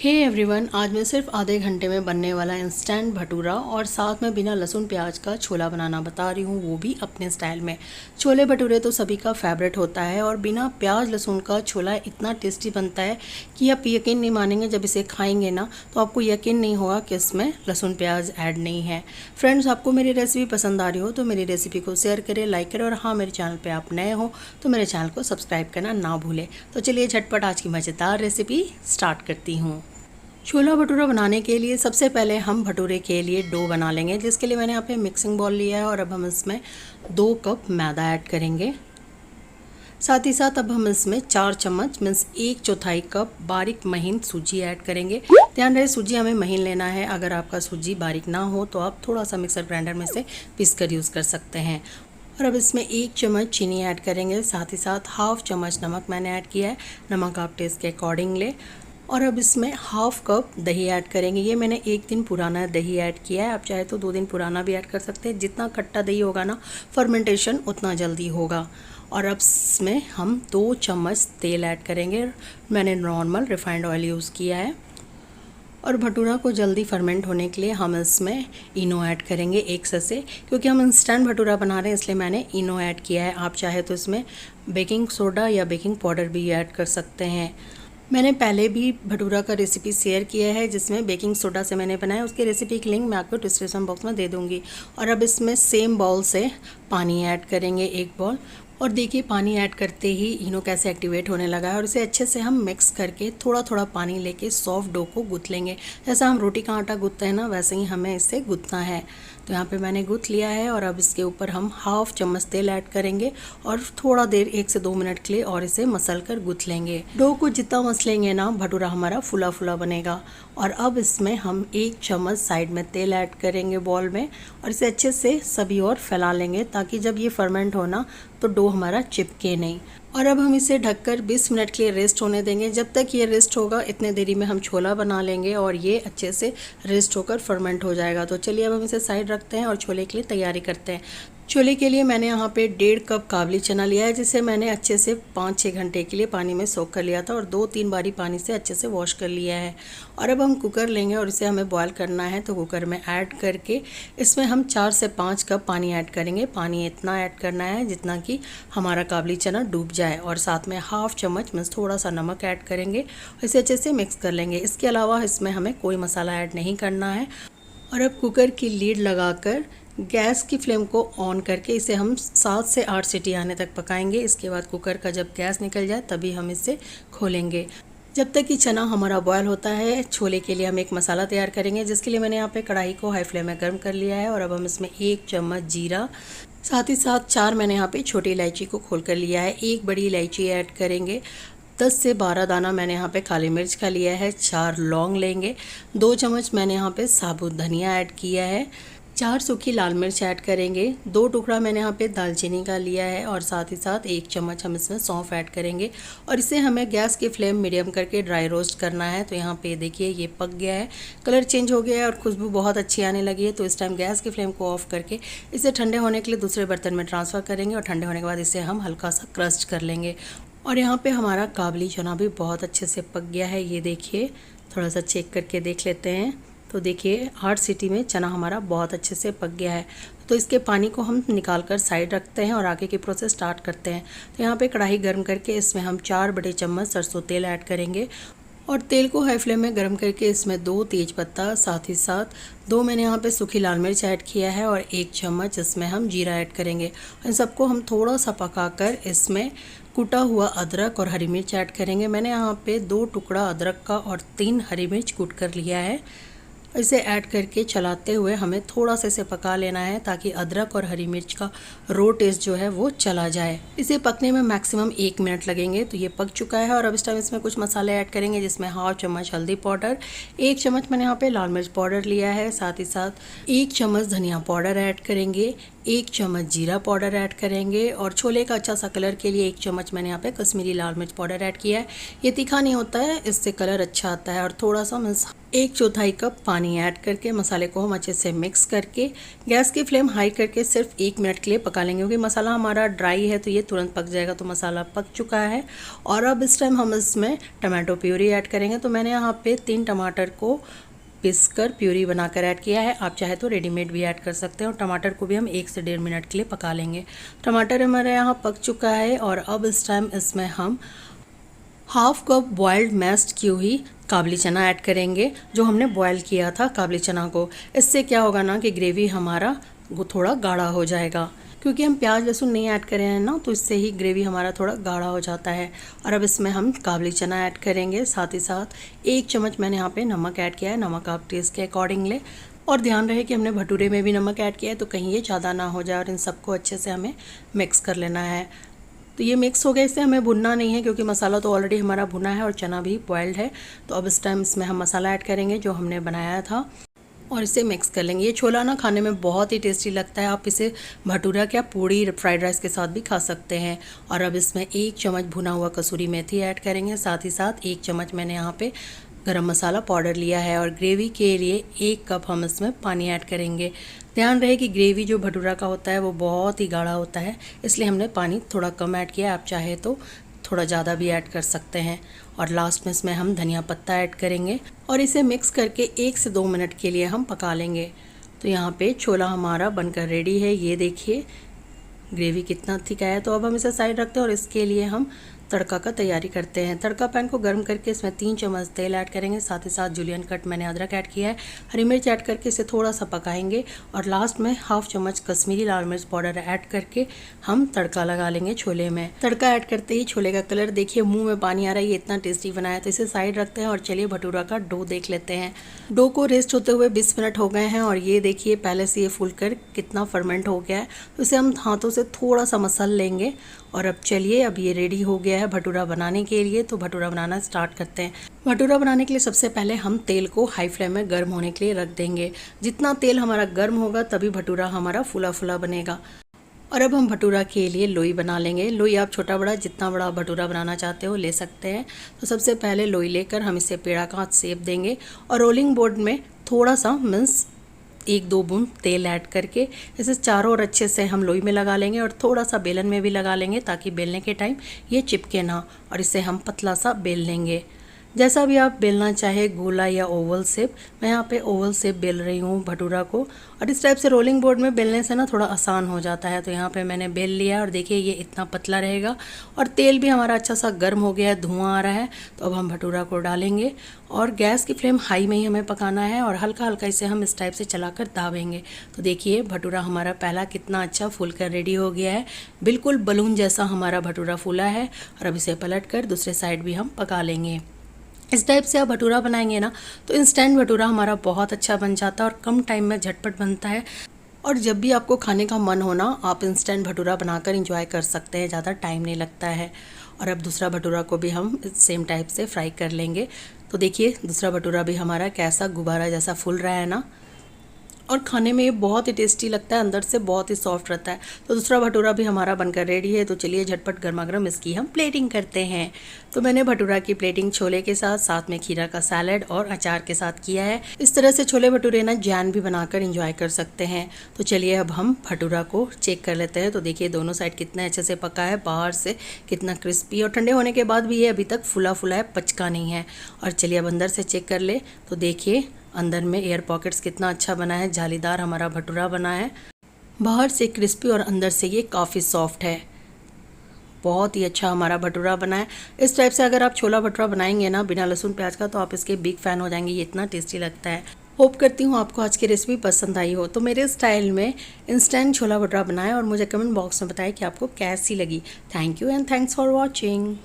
Hey everyone, आज मैं सिर्फ आधे घंटे में बनने वाला इंस्टेंट भटूरा और साथ में बिना लहसुन प्याज का छोला बनाना बता रही हूँ, वो भी अपने स्टाइल में। छोले भटूरे तो सभी का फेवरेट होता है और बिना प्याज लहसुन का छोला इतना टेस्टी बनता है कि आप यकीन नहीं मानेंगे। जब इसे खाएंगे ना तो आपको यकीन नहीं होगा कि इसमें लहसुन प्याज ऐड नहीं है। फ्रेंड्स, आपको मेरी रेसिपी पसंद आ रही हो तो मेरी रेसिपी को शेयर करें, लाइक करें और हाँ, मेरे चैनल पर आप नए हो तो मेरे चैनल को सब्सक्राइब करना ना भूलें। तो चलिए झटपट आज की मज़ेदार रेसिपी स्टार्ट करती हूँ। छोला भटूरा बनाने के लिए सबसे पहले हम भटूरे के लिए डो बना लेंगे, जिसके लिए मैंने यहाँ पे मिक्सिंग बाउल लिया है और अब हम इसमें 2 कप मैदा ऐड करेंगे। साथ ही साथ अब हम इसमें 4 चम्मच मीन्स 1/4 कप बारीक महीन सूजी ऐड करेंगे। ध्यान रहे सूजी हमें महीन लेना है। अगर आपका सूजी बारीक ना हो तो आप थोड़ा सा मिक्सर ग्राइंडर में से पीस कर यूज़ कर सकते हैं। और अब इसमें 1 चम्मच चीनी ऐड करेंगे। साथ ही साथ हाफ चम्मच नमक मैंने ऐड किया है। नमक आप टेस्ट के अकॉर्डिंग ले। और अब इसमें हाफ कप दही ऐड करेंगे। ये मैंने 1 दिन पुराना दही ऐड किया है, आप चाहे तो 2 दिन पुराना भी ऐड कर सकते हैं। जितना खट्टा दही होगा ना, फर्मेंटेशन उतना जल्दी होगा। और अब इसमें हम 2 चम्मच तेल ऐड करेंगे। मैंने नॉर्मल रिफाइंड ऑयल यूज़ किया है। और भटूरा को जल्दी फर्मेंट होने के लिए हम इसमें इनो ऐड करेंगे 1 ससे, क्योंकि हम इंस्टेंट भटूरा बना रहे हैं इसलिए मैंने इनो ऐड किया है। आप चाहे तो इसमें बेकिंग सोडा या बेकिंग पाउडर भी ऐड कर सकते हैं। मैंने पहले भी भटूरा का रेसिपी शेयर किया है जिसमें बेकिंग सोडा से मैंने बनाया, उसकी रेसिपी की लिंक मैं आपको डिस्क्रिप्शन बॉक्स में दे दूँगी। और अब इसमें सेम बाउल से पानी ऐड करेंगे 1 बाउल। और देखिए पानी ऐड करते ही इनो कैसे एक्टिवेट होने लगा है। और इसे अच्छे से हम मिक्स करके थोड़ा थोड़ा पानी लेके सॉफ्ट डो को गूँथ लेंगे। जैसा हम रोटी का आटा गूँथते हैं ना, वैसे ही हमें इसे गूँथना है। तो यहाँ पे मैंने गूँथ लिया है और अब इसके ऊपर हम हाफ चम्मच तेल ऐड करेंगे और थोड़ा देर 1 से 2 मिनट के लिए और इसे मसल कर गूँथ लेंगे। डो को जितना मसलेंगे ना, भटूरा हमारा फुला फुला बनेगा। और अब इसमें हम 1 चम्मच साइड में तेल ऐड करेंगे बॉल में और इसे अच्छे से सभी ओर फैला लेंगे, ताकि जब ये फर्मेंट हो ना तो डो हमारा चिपके नहीं। और अब हम इसे ढककर 20 मिनट के लिए रेस्ट होने देंगे। जब तक ये रेस्ट होगा इतने देरी में हम छोला बना लेंगे और ये अच्छे से रेस्ट होकर फर्मेंट हो जाएगा। तो चलिए अब हम इसे साइड रखते हैं और छोले के लिए तैयारी करते हैं। छोले के लिए मैंने यहाँ पे 1.5 कप काबली चना लिया है, जिसे मैंने अच्छे से 5-6 घंटे के लिए पानी में सोख कर लिया था और 2-3 बारी पानी से अच्छे से वॉश कर लिया है। और अब हम कुकर लेंगे और इसे हमें बॉयल करना है। तो कुकर में ऐड करके इसमें हम 4 से 5 कप पानी ऐड करेंगे। पानी इतना ऐड करना है जितना कि हमारा काबली चना डूब जाए। और साथ में हाफ चम्मच मीन्स थोड़ा सा नमक ऐड करेंगे और इसे अच्छे से मिक्स कर लेंगे। इसके अलावा इसमें हमें कोई मसाला ऐड नहीं करना है। और अब कुकर की लीड लगाकर गैस की फ्लेम को ऑन करके इसे हम 7 से 8 सीटी आने तक पकाएंगे। इसके बाद कुकर का जब गैस निकल जाए तभी हम इसे खोलेंगे। जब तक कि चना हमारा बॉयल होता है, छोले के लिए हम एक मसाला तैयार करेंगे, जिसके लिए मैंने यहाँ पे कढ़ाई को हाई फ्लेम में गर्म कर लिया है। और अब हम इसमें 1 चम्मच जीरा, साथ ही साथ 4 मैंने यहाँ पे छोटी इलायची को खोल कर लिया है, 1 बड़ी इलायची ऐड करेंगे, 10 से 12 दाना मैंने यहाँ पे काली मिर्च का लिया है, 4 लौंग लेंगे, 2 चम्मच मैंने यहाँ पे साबुत धनिया ऐड किया है, 4 सूखी लाल मिर्च ऐड करेंगे, 2 टुकड़ा मैंने यहाँ पे दालचीनी का लिया है और साथ ही साथ 1 चम्मच हम इसमें सौंफ ऐड करेंगे। और इसे हमें गैस की फ्लेम मीडियम करके ड्राई रोस्ट करना है। तो यहाँ पे देखिए ये पक गया है, कलर चेंज हो गया है और खुशबू बहुत अच्छी आने लगी है। तो इस टाइम गैस की फ्लेम को ऑफ करके इसे ठंडे होने के लिए दूसरे बर्तन में ट्रांसफ़र करेंगे और ठंडे होने के बाद इसे हम हल्का सा क्रस्ट कर लेंगे। और यहाँ पे हमारा काबली चना भी बहुत अच्छे से पक गया है। ये देखिए, थोड़ा सा चेक करके देख लेते हैं। तो देखिए 8 सीटी में चना हमारा बहुत अच्छे से पक गया है। तो इसके पानी को हम निकाल कर साइड रखते हैं और आगे की प्रोसेस स्टार्ट करते हैं। तो यहाँ पे कढ़ाई गर्म करके इसमें हम 4 बड़े चम्मच सरसों तेल ऐड करेंगे और तेल को हाई फ्लेम में गर्म करके इसमें 2 तेज़पत्ता, साथ ही साथ 2 मैंने यहाँ पे सूखी लाल मिर्च ऐड किया है और 1 चम्मच इसमें हम जीरा ऐड करेंगे। इन सबको हम थोड़ा सा पकाकर इसमें कुटा हुआ अदरक और हरी मिर्च ऐड करेंगे। मैंने यहाँ पे 2 टुकड़ा अदरक का और 3 हरी मिर्च कूट कर लिया है। इसे ऐड करके चलाते हुए हमें थोड़ा सा इसे पका लेना है, ताकि अदरक और हरी मिर्च का रो टेस्ट जो है वो चला जाए। इसे पकने में मैक्सिमम 1 मिनट लगेंगे। तो ये पक चुका है और अब इस टाइम इसमें कुछ मसाले ऐड करेंगे, जिसमें हाफ चम्मच हल्दी पाउडर, 1 चम्मच मैंने यहाँ पे लाल मिर्च पाउडर लिया है, साथ ही साथ 1 चम्मच धनिया पाउडर ऐड करेंगे, 1 चम्मच जीरा पाउडर ऐड करेंगे और छोले का अच्छा सा कलर के लिए 1 चम्मच मैंने यहाँ पे कश्मीरी लाल मिर्च पाउडर ऐड किया है। ये तीखा नहीं होता है, इससे कलर अच्छा आता है। और थोड़ा सा 1/4 कप पानी ऐड करके मसाले को हम अच्छे से मिक्स करके गैस की फ्लेम हाई करके सिर्फ 1 मिनट के लिए पका लेंगे, क्योंकि मसाला हमारा ड्राई है तो ये तुरंत पक जाएगा। तो मसाला पक चुका है और अब इस टाइम हम इसमें टमाटो प्यूरी ऐड करेंगे। तो मैंने यहाँ पे 3 टमाटर को पीस कर प्यूरी बनाकर ऐड किया है। आप चाहे तो रेडीमेड भी ऐड कर सकते हैं। और टमाटर को भी हम 1 से 1.5 मिनट के लिए पका लेंगे। टमाटर हमारे यहाँ पक चुका है और अब इस टाइम इसमें हम हाफ कप बॉइल्ड मैश्ड की हुई काबली चना ऐड करेंगे, जो हमने बॉयल किया था काबली चना को। इससे क्या होगा ना कि ग्रेवी हमारा वो थोड़ा गाढ़ा हो जाएगा, क्योंकि हम प्याज लहसुन नहीं ऐड करे हैं ना, तो इससे ही ग्रेवी हमारा थोड़ा गाढ़ा हो जाता है। और अब इसमें हम काबली चना ऐड करेंगे। साथ ही साथ 1 चम्मच मैंने यहाँ पे नमक ऐड किया है। नमक आप टेस्ट के अकॉर्डिंग ले। और ध्यान रहे कि हमने भटूरे में भी नमक ऐड किया है, तो कहीं ये ज़्यादा ना हो जाए। और इन सबको अच्छे से हमें मिक्स कर लेना है। तो ये मिक्स हो गया, इससे हमें भुनना नहीं है, क्योंकि मसाला तो ऑलरेडी हमारा भुना है और चना भी बॉइल्ड है। तो अब इस टाइम इसमें हम मसाला ऐड करेंगे जो हमने बनाया था और इसे मिक्स कर लेंगे। ये छोला ना खाने में बहुत ही टेस्टी लगता है। आप इसे भटूरा क्या पूड़ी फ्राइड राइस के साथ भी खा सकते हैं। और अब इसमें 1 चम्मच भुना हुआ कसूरी मेथी ऐड करेंगे। साथ ही साथ 1 चम्मच मैंने यहाँ पे गरम मसाला पाउडर लिया है। और ग्रेवी के लिए 1 कप हम इसमें पानी ऐड करेंगे। ध्यान रहे कि ग्रेवी जो भटूरा का होता है वो बहुत ही गाढ़ा होता है, इसलिए हमने पानी थोड़ा कम ऐड किया है। आप चाहे तो थोड़ा ज़्यादा भी ऐड कर सकते हैं। और लास्ट में इसमें हम धनिया पत्ता ऐड करेंगे और इसे मिक्स करके 1 से 2 मिनट के लिए हम पका लेंगे। तो यहाँ पे छोला हमारा बनकर रेडी है। ये देखिए ग्रेवी कितना थिक है। तो अब हम इसे साइड रखते हैं और इसके लिए हम तड़का का तैयारी करते हैं। तड़का पैन को गर्म करके इसमें 3 चम्मच तेल ऐड करेंगे। साथ ही साथ जूलियन कट मैंने अदरक ऐड किया है। हरी मिर्च ऐड करके इसे थोड़ा सा पकाएंगे और लास्ट में हाफ चम्मच कश्मीरी लाल मिर्च पाउडर ऐड करके हम तड़का लगा लेंगे छोले में। तड़का ऐड करते ही छोले का कलर देखिए, मुंह में पानी आ रहा है। ये इतना टेस्टी बनाया, तो इसे साइड रखते हैं और चलिए भटूरा का डो देख लेते हैं। डो को रेस्ट होते हुए 20 मिनट हो गए हैं और ये देखिए पहले से ये फूल कर कितना फर्मेंट हो गया है। तो इसे हम हाथों से थोड़ा सा मसल लेंगे। और अब चलिए, अब ये रेडी हो गया है भटूरा बनाने के लिए। तो भटूरा बनाना स्टार्ट करते हैं। भटूरा बनाने के लिए सबसे पहले हम तेल को हाई फ्लेम में गर्म होने के लिए रख देंगे। जितना तेल हमारा गर्म होगा तभी भटूरा हमारा फूला फूला बनेगा। और अब हम भटूरा के लिए लोई बना लेंगे। लोई आप छोटा बड़ा जितना बड़ा भटूरा बनाना चाहते हो ले सकते हैं। तो सबसे पहले लोई लेकर हम इसे पेड़ा का शेप देंगे और रोलिंग बोर्ड में थोड़ा सा 1-2 बूंद तेल ऐड करके इसे चारों ओर अच्छे से हम लोई में लगा लेंगे और थोड़ा सा बेलन में भी लगा लेंगे, ताकि बेलने के टाइम ये चिपके ना। और इसे हम पतला सा बेल लेंगे। जैसा भी आप बेलना चाहे, गोला या ओवल शेप। मैं यहाँ पे ओवल शेप बेल रही हूँ भटूरा को। और इस टाइप से रोलिंग बोर्ड में बेलने से ना थोड़ा आसान हो जाता है। तो यहाँ पे मैंने बेल लिया और देखिए ये इतना पतला रहेगा। और तेल भी हमारा अच्छा सा गर्म हो गया है, धुआं आ रहा है। तो अब हम भटूरा को डालेंगे और गैस की फ्लेम हाई में ही हमें पकाना है और हल्का हल्का इसे हम इस टाइप से चलाकर दाबेंगे। तो देखिए भटूरा हमारा पहला कितना अच्छा फूल कर रेडी हो गया है। बिल्कुल बलून जैसा हमारा भटूरा फूला है। और अब इसे पलट कर दूसरे साइड भी हम पका लेंगे। इस टाइप से आप भटूरा बनाएंगे ना तो इंस्टेंट भटूरा हमारा बहुत अच्छा बन जाता है और कम टाइम में झटपट बनता है। और जब भी आपको खाने का मन हो ना, आप इंस्टेंट भटूरा बनाकर एंजॉय कर सकते हैं, ज़्यादा टाइम नहीं लगता है। और अब दूसरा भटूरा को भी हम सेम टाइप से फ्राई कर लेंगे। तो देखिए दूसरा भटूरा भी हमारा कैसा गुब्बारा जैसा फूल रहा है ना, और खाने में ये बहुत ही टेस्टी लगता है, अंदर से बहुत ही सॉफ्ट रहता है। तो दूसरा भटूरा भी हमारा बनकर रेडी है। तो चलिए झटपट गर्मा गर्म इसकी हम प्लेटिंग करते हैं। तो मैंने भटूरा की प्लेटिंग छोले के साथ, साथ में खीरा का सैलेड और अचार के साथ किया है। इस तरह से छोले भटूरे ना जैन भी बनाकर एंजॉय कर सकते हैं। तो चलिए अब हम भटूरा को चेक कर लेते हैं। तो देखिए दोनों साइड कितना अच्छे से पका है, बाहर से कितना क्रिस्पी, और ठंडे होने के बाद भी ये अभी तक फुला फुला है, पचका नहीं है। और चलिए अब अंदर से चेक कर ले। तो देखिए अंदर में एयर पॉकेट्स कितना अच्छा बना है, जालीदार हमारा भटूरा बना है। बाहर से क्रिस्पी और अंदर से ये काफ़ी सॉफ्ट है। बहुत ही अच्छा हमारा भटूरा बना है। इस टाइप से अगर आप छोला भटूरा बनाएंगे ना बिना लहसुन प्याज का, तो आप इसके बिग फ़ैन हो जाएंगे। ये इतना टेस्टी लगता है। होप करती हूँ आपको आज की रेसिपी पसंद आई हो। तो मेरे स्टाइल में इंस्टेंट छोला भटूरा बनाएं और मुझे कमेंट बॉक्स में बताएं कि आपको कैसी लगी। Thank you and thanks for watching.